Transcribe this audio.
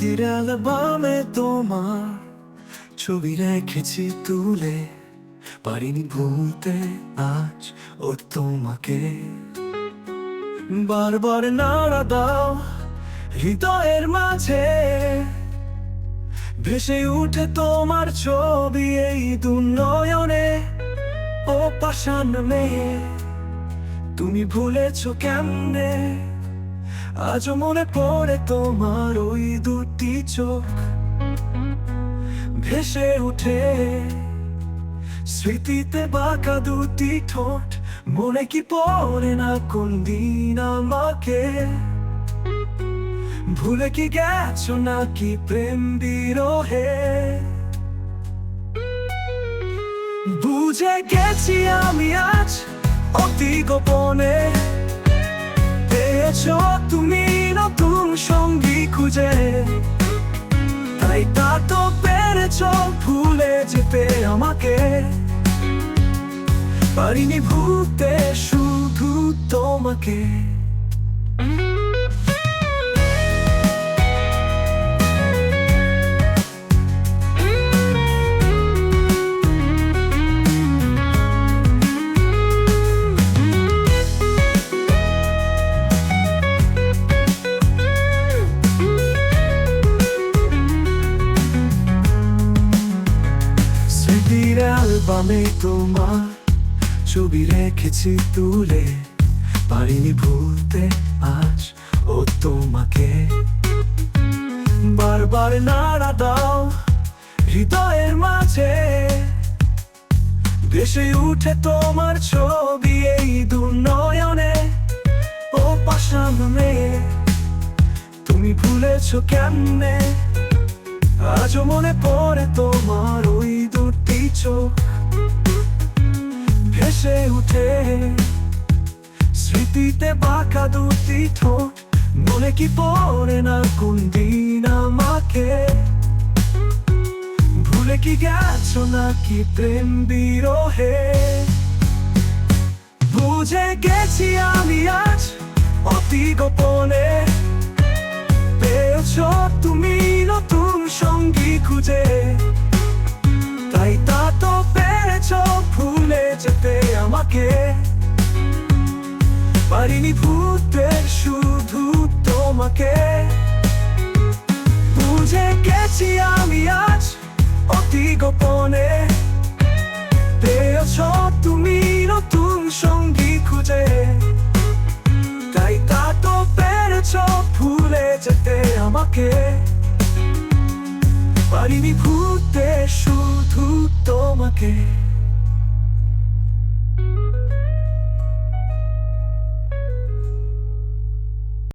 স্মৃতির অ্যালবামে তোমার ছবি রেখেছি তুলে, পারিনি ভুলতে আজ ও তোমাকে। বারবার নাড়া দাও হৃদয়ের মাঝে, ভেসে উঠে তোমার ছবি এই দুনয়নে। ও পাষাণ মেয়ে, তুমি ভুলেছো কেমনে? আজও মনে পড়ে তোমার ওই দুটি চোখ, ভেসে উঠে স্মৃতিতে বাঁকা দুটি ঠোঁট। মনে কি পড়ে না কোন দিন আমাকে? ভুলে কি গেছো নাকি প্রেম বিরহে? বুঝে গেছি আমি আজ অতি গোপনে, পেয়েছো তুমি নতুন সঙ্গী খুঁজে। তাই তা তো পেরেছো ভুলে যেতে আমাকে। পারিনি ভুলতে শুধু তোমাকে। স্মৃতির অ্যালবামে তোমার ছবি রেখেছি তুলে, পারিনি ভুলতে আজ ও তোমাকে। বারবার নাড়া দাও হৃদয়ের মাঝে, ভেসে উঠে তোমার ছবি এই দুনয়নে। ও পাষাণ মেয়ে, তুমি ভুলেছো কেমনে? আজও মনে পড়ে তোমার ওই দুটি চোখ, ভেসে উঠে স্মৃতিতে বাঁকা দুটি ঠোঁট। মনে কি পড়ে না কোন দিন আমাকে? ভুলে কি গেছো নাকি প্রেম বিরহে? বুঝে গেছি আমি আজ অতি গোপনে, পেয়েছো তুমি নতুন সঙ্গী খুঁজে। তাই তা তো পেরেছো ভুলে যেতে আমাকে। পারিনি ভুলতে শুধু তোমাকে। বুঝে গেছি আমি আজ অতি গোপনে, পেয়েছো তুমি নতুন সঙ্গী খুঁজে। তাই তা তো পেরেছো ভুলে যেতে আমাকে। পারিনি ভুলতে শুধু তোমাকে।